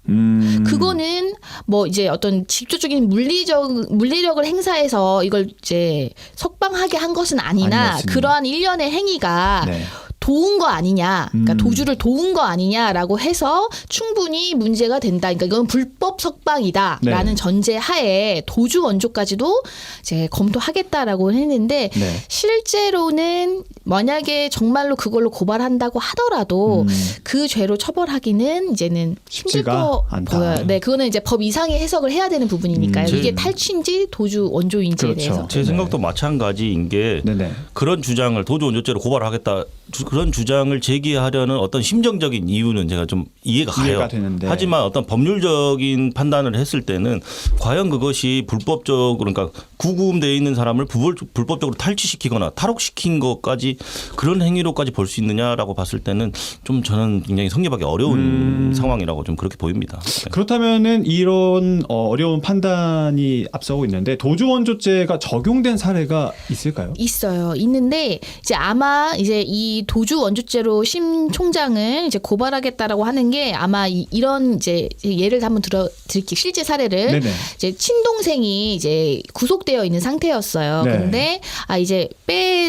그거는 뭐 이제 어떤 직접적인 물리력을 행사해서 이걸 이제 석방하게 한 것은 아니나 아니었습니다. 그러한 일련의 행위가 네. 도운 거 아니냐, 그러니까 도주를 도운 거 아니냐라고 해서 충분히 문제가 된다. 그러니까 이건 불법 석방이다라는 네. 전제 하에 도주 원조까지도 이제 검토하겠다라고 했는데 네. 실제로는 만약에 정말로 그걸로 고발한다고 하더라도 그 죄로 처벌하기는 이제는 힘들 쉽지가 거 않다. 보여요. 네, 그거는 이제 법 이상의 해석을 해야 되는 부분이니까요. 제- 이게 탈취인지 도주 원조인지에 그렇죠. 대해서. 제 생각도 마찬가지인 게 네네. 그런 주장을 도주 원조죄로 고발하겠다 그런 주장을 제기하려는 어떤 심정적인 이유는 제가 좀 이해가 가요. 이해가 되는데. 하지만 어떤 법률적인 판단을 했을 때는 과연 그것이 불법적으로 그러니까 구금되어 있는 사람을 불법적으로 탈취시키거나 탈옥시킨 것까지 그런 행위로까지 볼 수 있느냐라고 봤을 때는 좀 저는 굉장히 성립하기 어려운 상황이라고 좀 그렇게 보입니다. 네. 그렇다면은 이런 어려운 판단이 앞서고 있는데 도주 원조죄가 적용된 사례가 있을까요? 있어요. 있는데 이제 아마 이제 이 도주 원조죄로 심 총장을 이제 고발하겠다라고 하는 게 아마 이런 이제 예를 한번 드릴게요. 실제 사례를 네네. 이제 친동생이 이제 구속되어 있는 상태였어요. 네. 근데 이제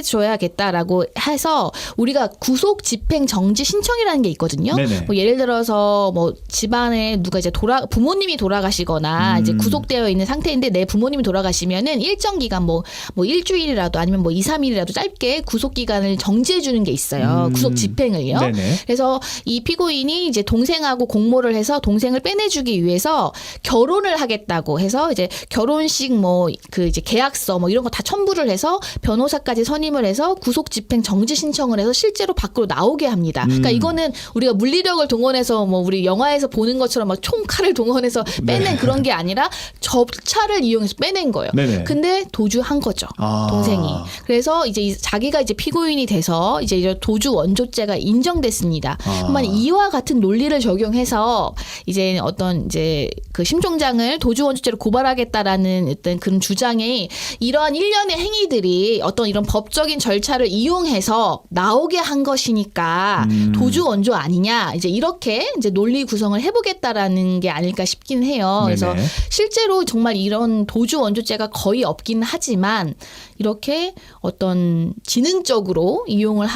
빼줘야겠다라고 해서 우리가 구속 집행 정지 신청이라는 게 있거든요. 네네. 뭐 예를 들어서 뭐 집안에 누가 이제 부모님이 돌아가시거나 이제 구속되어 있는 상태인데 내 부모님이 돌아가시면은 일정 기간 뭐 일주일이라도 아니면 뭐 2, 3일이라도 짧게 구속 기간을 정지해 주는 게 있어요. 구속 집행을요. 네네. 그래서 이 피고인이 이제 동생하고 공모를 해서 동생을 빼내주기 위해서 결혼을 하겠다고 해서 이제 결혼식 뭐 그 이제 계약서 뭐 이런 거 다 첨부를 해서 변호사까지 선임을 해서 구속 집행 정지 신청을 해서 실제로 밖으로 나오게 합니다. 그러니까 이거는 우리가 물리력을 동원해서 뭐 우리 영화에서 보는 것처럼 막 총칼을 동원해서 빼낸 그런 게 아니라 절차를 이용해서 빼낸 거예요. 네네. 근데 도주한 거죠. 아. 동생이. 그래서 이제 자기가 이제 피고인이 돼서 이제 도주 원조죄가 인정됐습니다. 하지만 이와 같은 논리를 적용해서 이제 어떤 이제 그 심총장을 도주 원조죄로 고발하겠다라는 어떤 그런 주장이 이러한 일련의 행위들이 어떤 이런 법적인 절차를 이용해서 나오게 한 것이니까 도주 원조 아니냐 이제 이렇게 이제 논리 구성을 해보겠다라는 게 아닐까 싶긴 해요. 그래서 네네. 실제로 정말 이런 도주 원조죄가 거의 없긴 하지만 이렇게 어떤 지능적으로 이용을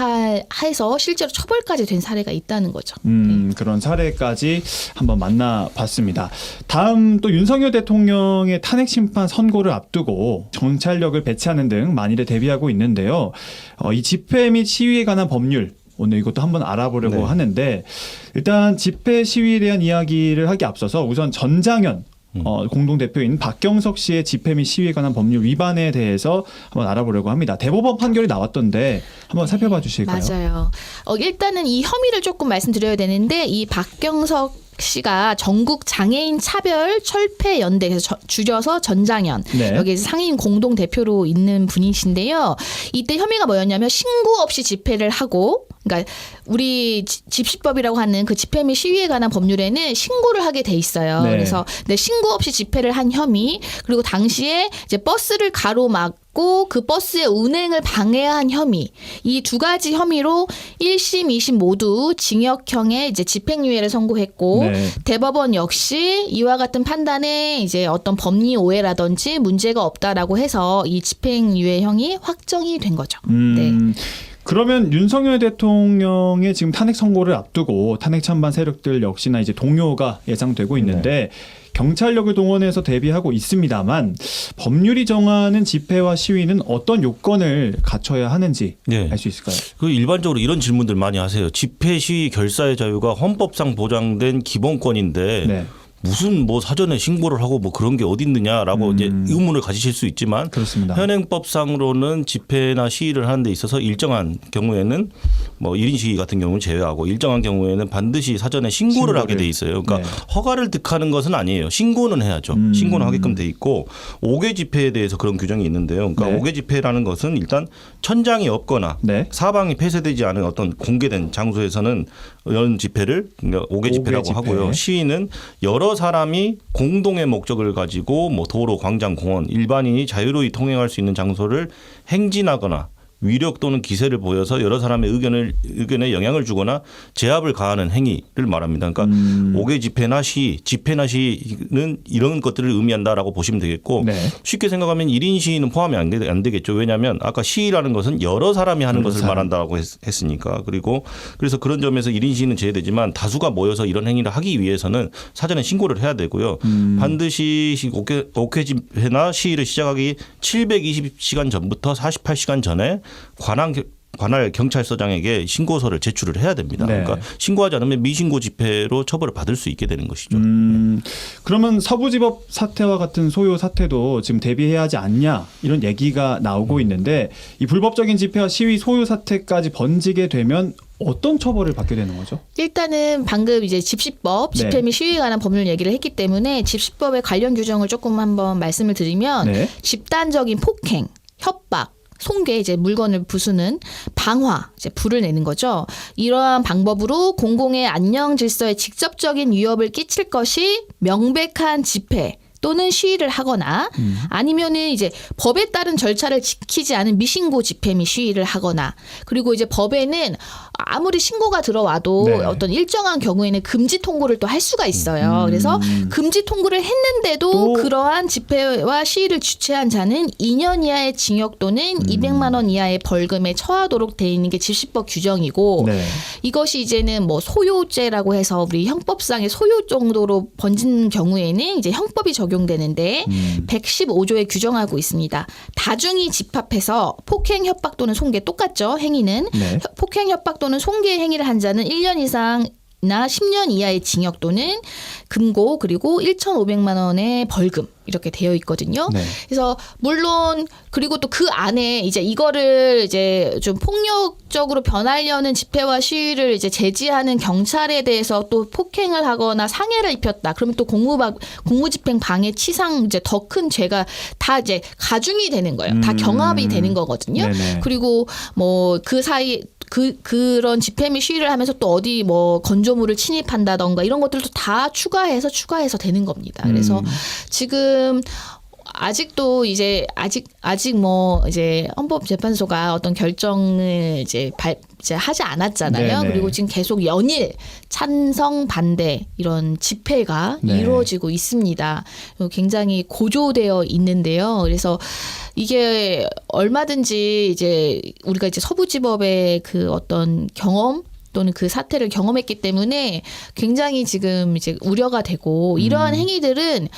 해서 실제로 처벌까지 된 사례가 있다는 거죠. 그런 사례까지 한번 만나봤습니다. 다음 또 윤석열 대통령의 탄핵 심판 선고를 앞두고 경찰력을 배치하는 등 만일에 대비하고 있는데요. 이 집회 및 시위에 관한 법률 오늘 이것도 한번 알아보려고 네. 하는데 일단 집회 시위에 대한 이야기를 하기 앞서서 우선 전장현 공동대표인 박경석 씨의 집회 및 시위에 관한 법률 위반에 대해서 한번 알아보려고 합니다. 대법원 판결이 나왔던데 한번 살펴봐 주실까요? 맞아요. 일단은 이 혐의를 조금 말씀드려야 되는데 이 박경석 씨가 전국 장애인 차별 철폐 연대에서 줄여서 전장현 네. 여기 상임 공동 대표로 있는 분이신데요. 이때 혐의가 뭐였냐면 신고 없이 집회를 하고 그러니까 우리 집시법이라고 하는 그 집회 및 시위에 관한 법률에는 신고를 하게 돼 있어요. 네. 그래서 신고 없이 집회를 한 혐의 그리고 당시에 이제 버스를 가로막고 그 버스의 운행을 방해한 혐의 이 두 가지 혐의로 1심, 2심 모두 징역형의 이제 집행유예를 선고했고 네. 대법원 역시 이와 같은 판단에 이제 어떤 법리 오해라든지 문제가 없다라고 해서 이 집행유예형이 확정이 된 거죠. 네. 그러면 윤석열 대통령의 지금 탄핵 선고를 앞두고 탄핵 찬반 세력들 역시나 이제 동요가 예상되고 있는데 경찰력을 동원해서 대비하고 있습니다만 법률이 정하는 집회와 시위는 어떤 요건을 갖춰야 하는지 네. 알 수 있을까요? 그 일반적으로 이런 질문들 많이 하세요. 집회, 시위, 결사의 자유가 헌법상 보장된 기본권인데 네. 무슨 뭐 사전에 신고를 하고 뭐 그런 게 어디 있느냐라고 이제 의문을 가지실 수 있지만 그렇습니다. 현행법상으로는 집회나 시위를 하는 데 있어서 일정한 경우에는 뭐 1인 시위 같은 경우는 제외하고 일정한 경우에는 반드시 사전에 신고를 하게 돼 있어요. 그러니까 허가를 득하는 것은 아니에요. 신고는 해야죠. 신고는 하게끔 돼 있고 5개 집회에 대해서 그런 규정이 있는데요. 그러니까 5개 집회라는 것은 일단 천장이 없거나 사방이 폐쇄되지 않은 어떤 공개된 장소에서는 이런 집회를 그러니까 5개 집회라고 집회. 하고요. 시위는 여러 사람이 공동의 목적을 가지고 뭐 도로, 광장, 공원, 일반인이 자유로이 통행할 수 있는 장소를 행진하거나 위력 또는 기세를 보여서 여러 사람의 의견에 영향을 주거나 제압을 가하는 행위를 말합니다. 그러니까 5개 집회나 시는 이런 것들을 의미한다라고 보시면 되겠고 네. 쉽게 생각하면 1인 시위는 포함이 안 되겠죠. 왜냐하면 아까 시위라는 것은 여러 사람이 하는 것을 말한다고 했으니까. 그리고 그래서 그런 점에서 1인 시위는 제외되지만 다수가 모여서 이런 행위를 하기 위해서는 사전에 신고를 해야 되고요. 반드시 5개 집회나 시위를 시작하기 720시간 전부터 48시간 전에 관할 경찰서장에게 신고서를 제출을 해야 됩니다. 네. 그러니까 신고하지 않으면 미신고 집회로 처벌을 받을 수 있게 되는 것이죠. 그러면 서부지법 사태와 같은 소요 사태도 지금 대비해야 하지 않냐 이런 얘기가 나오고 있는데 이 불법적인 집회와 시위 소요 사태까지 번지게 되면 어떤 처벌을 받게 되는 거죠? 일단은 방금 이제 집시법, 집회 네. 및 시위에 관한 법률 얘기를 했기 때문에 집시법의 관련 규정을 조금 한번 말씀을 드리면 네. 집단적인 폭행, 협박, 손괴, 이제 물건을 부수는 방화, 이제 불을 내는 거죠. 이러한 방법으로 공공의 안녕 질서에 직접적인 위협을 끼칠 것이 명백한 집회 또는 시위를 하거나 아니면은 이제 법에 따른 절차를 지키지 않은 미신고 집회 및 시위를 하거나 그리고 이제 법에는 아무리 신고가 들어와도 네. 어떤 일정한 경우에는 금지 통고를 또 할 수가 있어요. 그래서 금지 통고를 했는데도 또 그러한 집회와 시위를 주최한 자는 2년 이하의 징역 또는 200만 원 이하의 벌금에 처하도록 돼 있는 게 집시법 규정이고 네. 이것이 이제는 뭐 소요죄라고 해서 우리 형법상의 소요 정도로 번진 경우에는 이제 형법이 적용되는데 115조에 규정하고 있습니다. 다중이 집합해서 폭행, 협박 또는 손괴 똑같죠. 행위는 네. 폭행, 협박 또는 손괴 행위를 한 자는 1년 이상 나 10년 이하의 징역 또는 금고 그리고 1,500만 원의 벌금 이렇게 되어 있거든요. 네. 그래서 물론 그리고 또 그 안에 이제 이거를 이제 좀 폭력적으로 변하려는 집회와 시위를 이제 제지하는 경찰에 대해서 또 폭행을 하거나 상해를 입혔다. 그러면 또 공무집행 방해 치상 이제 더 큰 죄가 다 이제 가중이 되는 거예요. 다 경합이 되는 거거든요. 네네. 그리고 뭐 그 사이 그런 집회 및 시위를 하면서 또 어디 뭐 건조물을 침입한다던가 이런 것들도 다 추가해서 되는 겁니다. 그래서 지금 아직도 이제 아직 뭐 이제 헌법재판소가 어떤 결정을 이제 하지 않았잖아요. 네네. 그리고 지금 계속 연일 찬성 반대 이런 집회가 네. 이루어지고 있습니다. 굉장히 고조되어 있는데요. 그래서 이게 얼마든지 이제 우리가 이제 서부지법의 그 어떤 경험 또는 그 사태를 경험했기 때문에 굉장히 지금 이제 우려가 되고 이러한 행위들은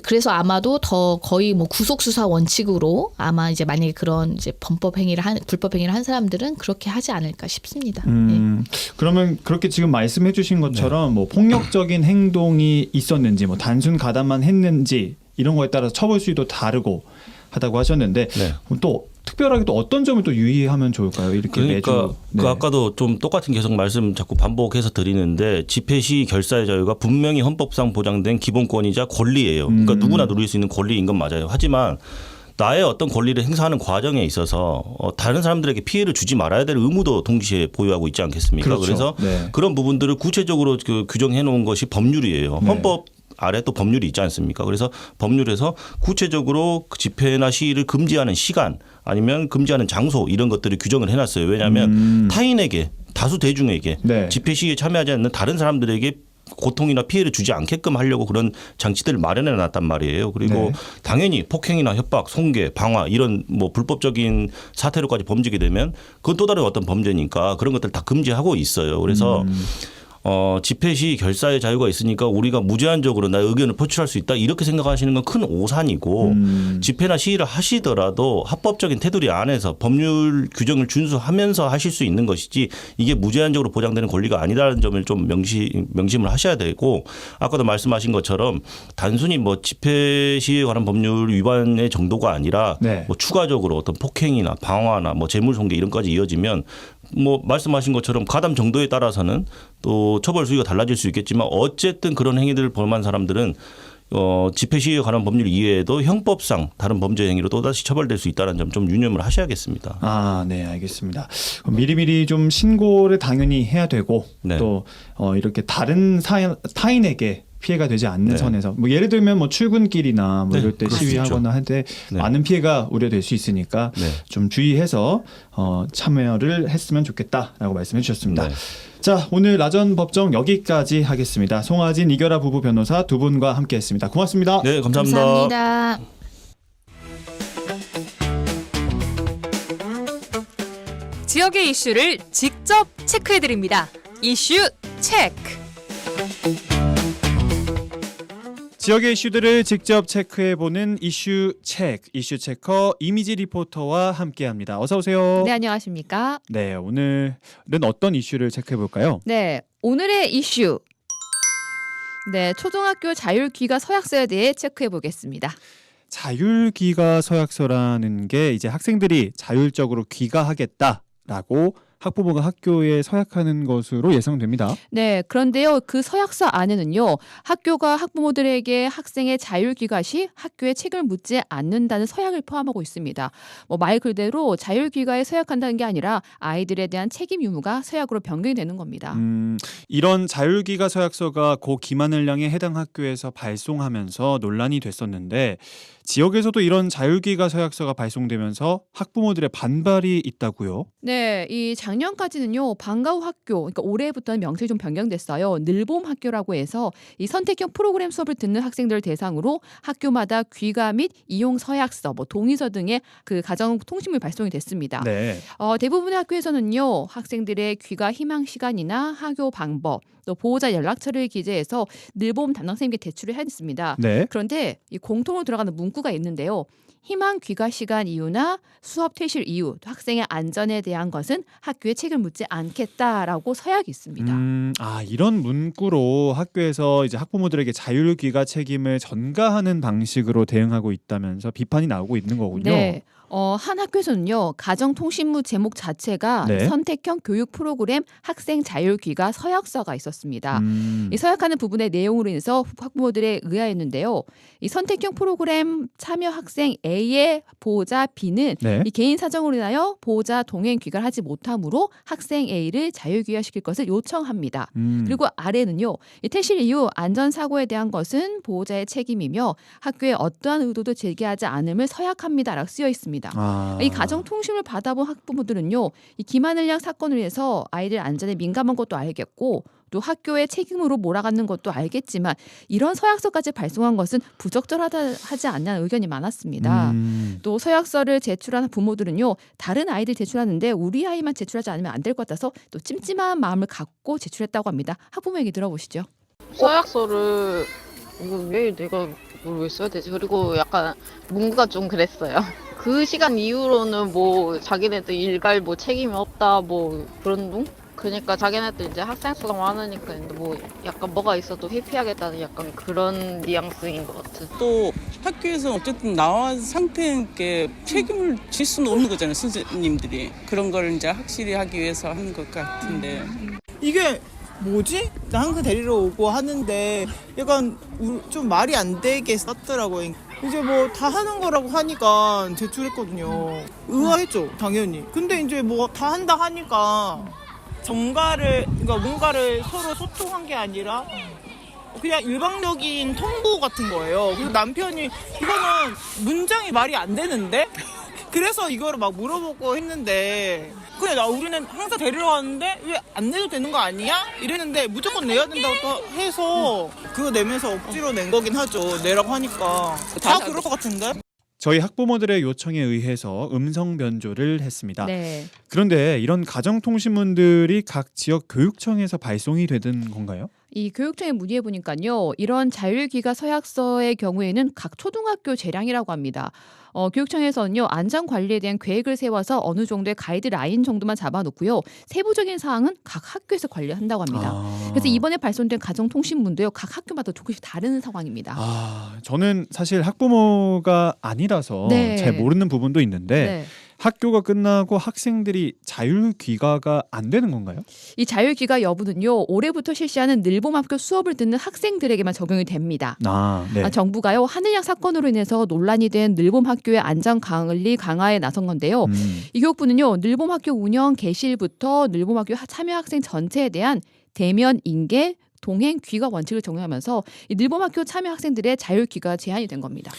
그래서 아마도 더 거의 뭐 구속 수사 원칙으로 아마 이제 만약에 그런 이제 불법 행위를 한 사람들은 그렇게 하지 않을까 싶습니다. 네. 그러면 그렇게 지금 말씀해 주신 것처럼 뭐 폭력적인 행동이 있었는지 뭐 단순 가담만 했는지 이런 거에 따라서 처벌 수위도 다르고 하다고 하셨는데 네. 또 특별하게 또 어떤 점을 또 유의하면 좋을까요? 이렇게 그러니까 매주 그 아까도 좀 똑같은 계속 말씀 자꾸 반복해서 드리는데 집회 시위 결사의 자유가 분명히 헌법상 보장된 기본권이자 권리예요. 그러니까 누구나 누릴 수 있는 권리인 건 맞아요. 하지만 나의 어떤 권리를 행사하는 과정에 있어서 다른 사람들에게 피해를 주지 말아야 될 의무도 동시에 보유하고 있지 않겠습니까? 그렇죠. 그래서 네. 그런 부분들을 구체적으로 규정해 놓은 것이 법률이에요. 네. 헌법 아래 또 법률이 있지 않습니까? 그래서 법률에서 구체적으로 그 집회나 시위를 금지하는 시간 아니면 금지하는 장소 이런 것들을 규정을 해놨어요. 왜냐하면 타인에게 다수 대중에게 네. 집회 시위에 참여하지 않는 다른 사람들에게 고통이나 피해를 주지 않게끔 하려고 그런 장치들을 마련해 놨단 말이에요. 그리고 네. 당연히 폭행이나 협박, 손괴, 방화 이런 뭐 불법적인 사태로까지 범죄게 되면 그건 또 다른 어떤 범죄니까 그런 것들 다 금지하고 있어요. 그래서 집회 시 결사의 자유가 있으니까 우리가 무제한적으로 나의 의견을 표출할 수 있다 이렇게 생각하시는 건 큰 오산이고 집회나 시위를 하시더라도 합법적인 테두리 안에서 법률 규정을 준수하면서 하실 수 있는 것이지 이게 무제한적으로 보장되는 권리가 아니라는 점을 좀 명심을 하셔야 되고 아까도 말씀하신 것처럼 단순히 뭐 집회 시위에 관한 법률 위반의 정도가 아니라 네. 뭐 추가적으로 어떤 폭행이나 방화나 뭐 재물손괴 이런 까지 이어지면 뭐 말씀하신 것처럼 가담 정도에 따라서는 또 처벌 수위가 달라질 수 있겠지만 어쨌든 그런 행위들을 범한 사람들은 집회 시위에 관한 법률 이외에도 형법상 다른 범죄 행위로 또다시 처벌될 수 있다는 점 좀 유념을 하셔야겠습니다. 아, 네, 알겠습니다. 미리미리 좀 신고를 당연히 해야 되고 네. 또 이렇게 다른 타인에게 피해가 되지 않는 네. 선에서 뭐 예를 들면 뭐 출근길이나 뭐 네, 이럴 때 그럴 수 시위하거나 할 때 네. 많은 피해가 우려될 수 있으니까 네. 좀 주의해서 참여를 했으면 좋겠다라고 말씀해 주셨습니다. 네. 자, 오늘 라전 법정 여기까지 하겠습니다. 송하진 이결아 부부 변호사 두 분과 함께했습니다. 고맙습니다. 네, 감사합니다. 감사합니다. 지역의 이슈를 직접 체크해드립니다. 이슈 체크. 지역의 이슈들을 직접 체크해보는 이슈 체커 이미지 리포터와 함께합니다. 어서 오세요. 네, 안녕하십니까? 네, 오늘은 어떤 이슈를 체크해볼까요? 네, 오늘의 이슈. 네, 초등학교 자율귀가 서약서에 대해 체크해 보겠습니다. 자율귀가 서약서라는 게 이제 학생들이 자율적으로 귀가하겠다라고 학부모가 학교에 서약하는 것으로 예상됩니다. 네, 그런데요, 그 서약서 안에는요, 학교가 학부모들에게 학생의 자율귀가 시 학교에 책임을 묻지 않는다는 서약을 포함하고 있습니다. 뭐 말 그대로 자율귀가에 서약한다는 게 아니라 아이들에 대한 책임 유무가 서약으로 변경이 되는 겁니다. 이런 자율귀가 서약서가 고 김하늘 양에 해당 학교에서 발송하면서 논란이 됐었는데 지역에서도 이런 자율귀가 서약서가 발송되면서 학부모들의 반발이 있다고요? 네, 이 작년까지는요 방과후 학교, 그러니까 올해부터는 명칭이 좀 변경됐어요. 늘봄 학교라고 해서 이 선택형 프로그램 수업을 듣는 학생들을 대상으로 학교마다 귀가 및 이용 서약서, 뭐 동의서 등의 그 가정 통신물이 발송이 됐습니다. 네. 대부분의 학교에서는요 학생들의 귀가 희망 시간이나 학교 방법, 또 보호자 연락처를 기재해서 늘봄 담당 선생님께 제출을 했습니다. 네. 그런데 이 공통으로 들어가는 문구가 있는데요. 희망 귀가 시간 이유나 수업 퇴실 이유, 학생의 안전에 대한 것은 학교에 책임을 묻지 않겠다라고 서약이 있습니다. 이런 문구로 학교에서 이제 학부모들에게 자율귀가 책임을 전가하는 방식으로 대응하고 있다면서 비판이 나오고 있는 거군요. 네. 한 학교에서는요 가정통신무 제목 자체가 네. 선택형 교육 프로그램 학생 자율귀가 서약서가 있었습니다. 이 서약하는 부분의 내용으로 인해서 학부모들에 의하였는데요. 이 선택형 프로그램 참여 학생 A의 보호자 B는 네. 이 개인 사정으로 인하여 보호자 동행 귀가를 하지 못하므로 학생 A를 자율귀가시킬 것을 요청합니다. 그리고 아래는요. 이 퇴실 이후 안전사고에 대한 것은 보호자의 책임이며 학교에 어떠한 의도도 제기하지 않음을 서약합니다라고 쓰여 있습니다. 이 가정통신을 받아본 학부모들은요. 이 김하늘 양 사건을 위해서 아이들 안전에 민감한 것도 알겠고 또 학교의 책임으로 몰아가는 것도 알겠지만 이런 서약서까지 발송한 것은 부적절하지 않냐는 의견이 많았습니다. 또 서약서를 제출한 부모들은요. 다른 아이들 제출하는데 우리 아이만 제출하지 않으면 안 될 것 같아서 또 찜찜한 마음을 갖고 제출했다고 합니다. 학부모 얘기 들어보시죠. 서약서를 이거 왜 내가 이걸 왜 써야 되지? 그리고 약간 문구가 좀 그랬어요. 그 시간 이후로는 뭐 자기네들 일갈 뭐 책임이 없다 뭐 그런 둥? 그러니까 자기네들 이제 학생 수가 많으니까 뭐 약간 뭐가 있어도 회피하겠다는 약간 그런 뉘앙스인 것 같아. 또 학교에서 어쨌든 나온 상태에 책임을 질 수는 없는 거잖아요, 선생님들이. 그런 걸 이제 확실히 하기 위해서 하는 것 같은데. 이게 뭐지? 항상 데리러 오고 하는데 약간 좀 말이 안 되게 썼더라고요. 이제 뭐 다 하는 거라고 하니까 제출했거든요. 의아했죠, 당연히. 근데 이제 뭐 다 한다 하니까 그러니까 뭔가를 서로 소통한 게 아니라 그냥 일방적인 통보 같은 거예요. 그리고 남편이 이거는 문장이 말이 안 되는데? 그래서 이거를 막 물어보고 했는데 그래 우리는 항상 데리러 가는데 왜 안 내도 되는 거 아니야? 이랬는데 무조건 내야 된다고 또 해서 그거 내면서 억지로 낸 거긴 하죠. 내라고 하니까 다 그럴 것 같은데? 저희 학부모들의 요청에 의해서 음성 변조를 했습니다. 네. 그런데 이런 가정통신문들이 각 지역 교육청에서 발송이 되는 건가요? 이 교육청에 문의해 보니까요. 이런 자율귀가 서약서의 경우에는 각 초등학교 재량이라고 합니다. 교육청에서는요. 안전 관리에 대한 계획을 세워서 어느 정도의 가이드라인 정도만 잡아놓고요. 세부적인 사항은 각 학교에서 관리한다고 합니다. 그래서 이번에 발송된 가정통신문도요. 각 학교마다 조금씩 다른 상황입니다. 저는 사실 학부모가 아니라서 네. 잘 모르는 부분도 있는데 네. 학교가 끝나고 학생들이 자율귀가가 안 되는 건가요? 이 자율귀가 여부는요. 올해부터 실시하는 늘봄학교 수업을 듣는 학생들에게만 적용이 됩니다. 네. 정부가요. 하늘양 사건으로 인해서 논란이 된 늘봄학교의 안전 관리 강화에 나선 건데요. 이 교육부는요. 늘봄학교 운영 개시일부터 늘봄학교 참여 학생 전체에 대한 대면 인계 동행 귀가 원칙을 적용하면서 이 늘봄학교 참여 학생들의 자율 귀가 제한이 된 겁니다.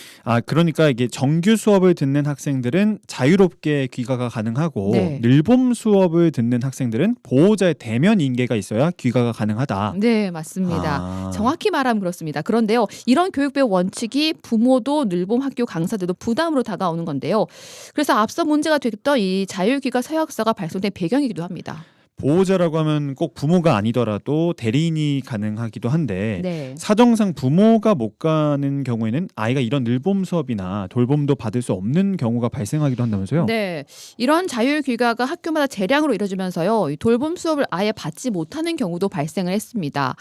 그러니까 이게 정규 수업을 듣는 학생들은 자유롭게 귀가가 가능하고 네. 늘봄 수업을 듣는 학생들은 보호자의 대면 인계가 있어야 귀가가 가능하다. 네, 맞습니다. 정확히 말하면 그렇습니다. 그런데요, 이런 교육부의 원칙이 부모도 늘봄학교 강사들도 부담으로 다가오는 건데요. 그래서 앞서 문제가 됐던 이 자율귀가 서약서가 발송된 배경이기도 합니다. 보호자라고 하면 꼭 부모가 아니더라도 대리인이 가능하기도 한데 네. 사정상 부모가 못 가는 경우에는 아이가 이런 늘봄 수업이나 돌봄도 받을 수 없는 경우가 발생하기도 한다면서요? 네, 이런 자율 귀가가 학교마다 재량으로 이뤄지면서요, 이 돌봄 수업을 아예 받지 못하는 경우도 발생을 했습니다.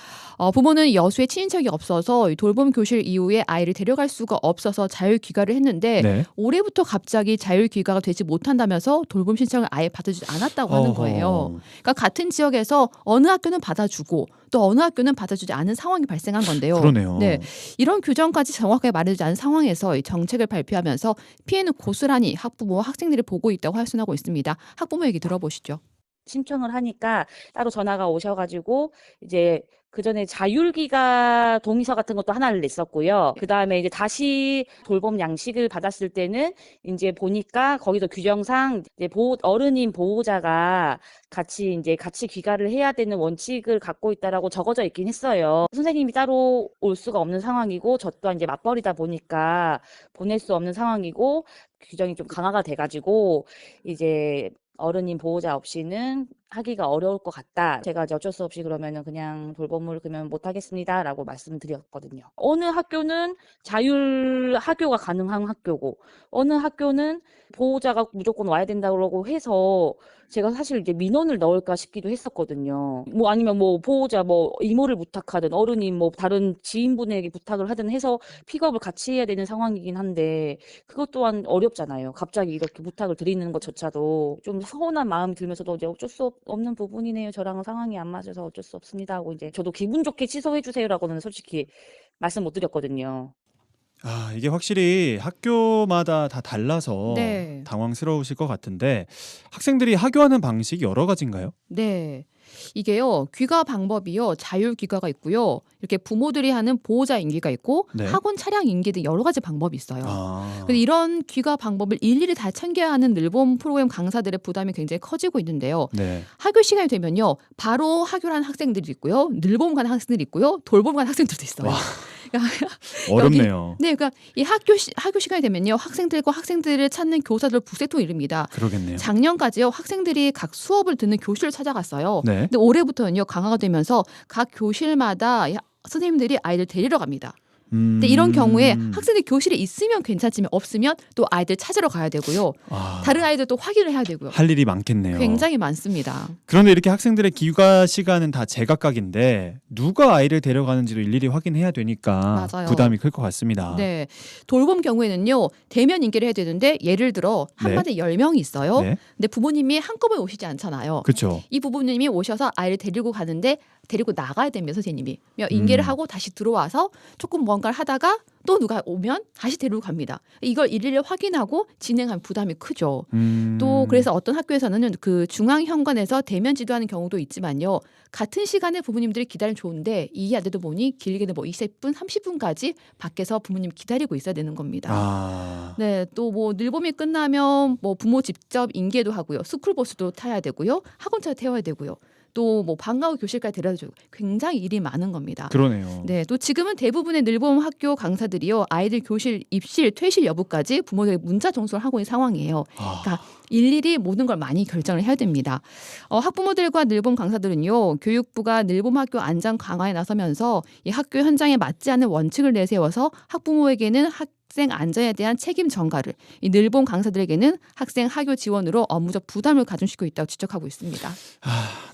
부모는 여수에 친인척이 없어서 이 돌봄 교실 이후에 아이를 데려갈 수가 없어서 자율 귀가를 했는데 네. 올해부터 갑자기 자율 귀가가 되지 못한다면서 돌봄 신청을 아예 받아주지 않았다고 하는 거예요. 그러니까 같은 지역에서 어느 학교는 받아주고 또 어느 학교는 받아주지 않은 상황이 발생한 건데요. 그러네요. 네, 이런 규정까지 정확하게 말해주지 않은 상황에서 이 정책을 발표하면서 피해는 고스란히 학부모와 학생들이 보고 있다고 하순하고 있습니다. 학부모 얘기 들어보시죠. 신청을 하니까 따로 전화가 오셔가지고 이제 그 전에 자율귀가 동의서 같은 것도 하나를 냈었고요. 그 다음에 이제 다시 돌봄 양식을 받았을 때는 이제 보니까 거기서 규정상 이제 어른인 보호자가 같이 귀가를 해야 되는 원칙을 갖고 있다라고 적어져 있긴 했어요. 선생님이 따로 올 수가 없는 상황이고 저 또한 이제 맞벌이다 보니까 보낼 수 없는 상황이고 규정이 좀 강화가 돼가지고 이제 어른인 보호자 없이는 하기가 어려울 것 같다. 제가 이제 어쩔 수 없이 그러면은 그냥 돌봄을 그러면 못 하겠습니다라고 말씀드렸거든요. 어느 학교는 자율 학교가 가능한 학교고 어느 학교는 보호자가 무조건 와야 된다고 해서 제가 사실 이제 민원을 넣을까 싶기도 했었거든요. 뭐 아니면 뭐 보호자 뭐 이모를 부탁하든 어른이 뭐 다른 지인분에게 부탁을 하든 해서 픽업을 같이 해야 되는 상황이긴 한데 그것 또한 어렵잖아요. 갑자기 이렇게 부탁을 드리는 것조차도 좀 서운한 마음이 들면서도 이제 어쩔 수 없는 부분이네요. 저랑은 상황이 안 맞아서 어쩔 수 없습니다 하고 이제 저도 기분 좋게 취소해 주세요라고는 솔직히 말씀 못 드렸거든요. 이게 확실히 학교마다 다 달라서 네. 당황스러우실 것 같은데 학생들이 하교하는 방식이 여러 가지인가요? 네. 이게요, 귀가 방법이요, 자율 귀가가 있고요, 이렇게 부모들이 하는 보호자 인계가 있고 네. 학원 차량 인계 등 여러 가지 방법이 있어요. 아. 근데 이런 귀가 방법을 일일이 다 챙겨야 하는 늘봄 프로그램 강사들의 부담이 굉장히 커지고 있는데요. 네. 학교 시간이 되면요, 바로 학교를 하는 학생들이 있고요, 늘봄 가는 학생들이 있고요, 돌봄 가는 학생들도 있어요. 와. 어렵네요. 네, 그러니까 이 학교 시간이 되면요, 학생들과 학생들을 찾는 교사들 북새통 이릅니다. 그러겠네요. 작년까지요, 학생들이 각 수업을 듣는 교실을 찾아갔어요. 네. 근데 올해부터는요, 강화가 되면서 각 교실마다 선생님들이 아이들 데리러 갑니다. 근데 이런 경우에 학생들이 교실에 있으면 괜찮지만 없으면 또 아이들 찾으러 가야 되고요. 다른 아이들 또 확인을 해야 되고요. 할 일이 많겠네요. 굉장히 많습니다. 그런데 이렇게 학생들의 귀가 시간은 다 제각각인데 누가 아이를 데려가는지도 일일이 확인해야 되니까 맞아요. 부담이 클 것 같습니다. 네, 돌봄 경우에는요, 대면 인계를 해야 되는데 예를 들어 한 네. 반에 10명이 있어요. 네. 근데 부모님이 한꺼번에 오시지 않잖아요. 그렇죠. 이 부모님이 오셔서 아이를 데리고 가는데 데리고 나가야 됩니다, 선생님이. 인계를 하고 다시 들어와서 조금 뭔가를 하다가 또 누가 오면 다시 데리고 갑니다. 이걸 일일이 확인하고 진행하면 부담이 크죠. 또 그래서 어떤 학교에서는 그 중앙 현관에서 대면 지도하는 경우도 있지만요, 같은 시간에 부모님들이 기다리면 좋은데 이게 안 되다 보니 길게는 뭐 20분, 30분까지 밖에서 부모님 기다리고 있어야 되는 겁니다. 네, 또 뭐 늘봄이 끝나면 뭐 부모 직접 인계도 하고요, 스쿨버스도 타야 되고요, 학원차 태워야 되고요, 또 뭐 방과 후 교실까지 데려다 주고 굉장히 일이 많은 겁니다. 그러네요. 네, 또 지금은 대부분의 늘봄 학교 강사들이요, 아이들 교실 입실, 퇴실 여부까지 부모들에게 문자 전수를 하고 있는 상황이에요. 그러니까 일일이 모든 걸 많이 결정을 해야 됩니다. 학부모들과 늘봄 강사들은요, 교육부가 늘봄 학교 안전 강화에 나서면서 이 학교 현장에 맞지 않는 원칙을 내세워서 학부모에게는 학생 안전에 대한 책임 전가를, 이 늘봄 강사들에게는 학생 하교 지원으로 업무적 부담을 가중시키고 있다고 지적하고 있습니다.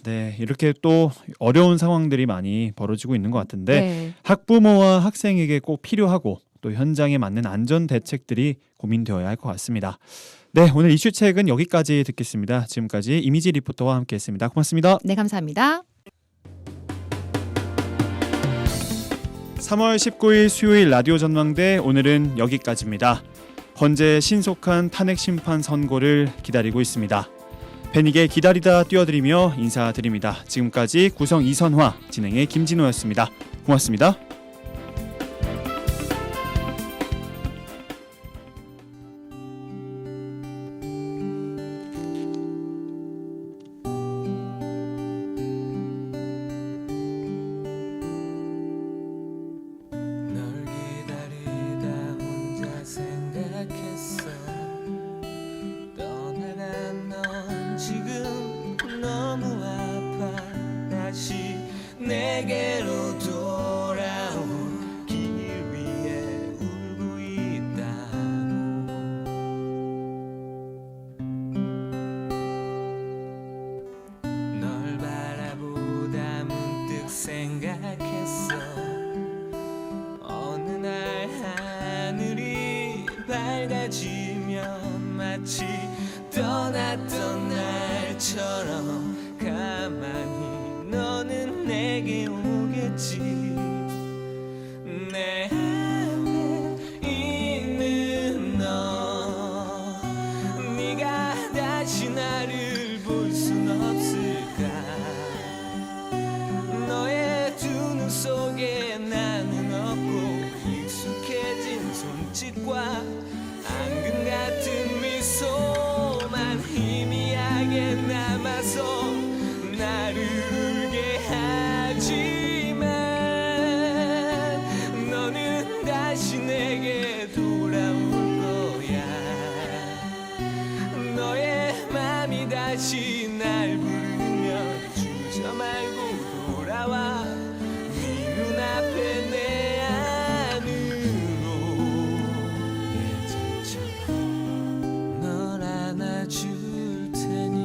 네, 이렇게 또 어려운 상황들이 많이 벌어지고 있는 것 같은데 네. 학부모와 학생에게 꼭 필요하고 또 현장에 맞는 안전 대책들이 고민되어야 할 것 같습니다. 네, 오늘 이슈책은 여기까지 듣겠습니다. 지금까지 이미지 리포터와 함께했습니다. 고맙습니다. 네, 감사합니다. 3월 19일 수요일 라디오 전망대, 오늘은 여기까지입니다. 헌재 신속한 탄핵 심판 선고를 기다리고 있습니다. 패닉의 기다리다 띄워드리며 인사드립니다. 지금까지 구성 이선화, 진행의 김진호였습니다. 고맙습니다. 내게로 돌아온 길 위에 울고 있다고. 널 바라보다 문득 생각했어. 어느 날 하늘이 밝아지면 마치 떠났던 날처럼 가만히 너는 내게 오겠지. 내 안에 있는 너, 네가 다시 나를 볼 순 없을까. 너의 두 눈 속에 나는 없고 익숙해진 손짓과 앙금 같은 미소만 희미하게 남아서 나를 울게 하지만 너는 다시 내게 돌아올 거야. 너의 맘이 다시 날 부르면 주저 말고 돌아와. 네 눈앞에 내 안으로 예전처럼 널 안아줄 테니.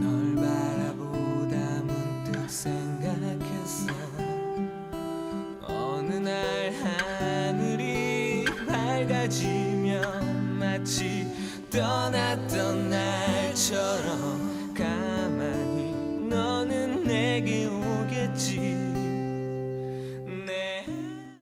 널 바라보다 문득 생각했어. 어느 날 하늘이 밝아지면 마치 떠났던 날처럼 가만히 너는 내게 오겠지.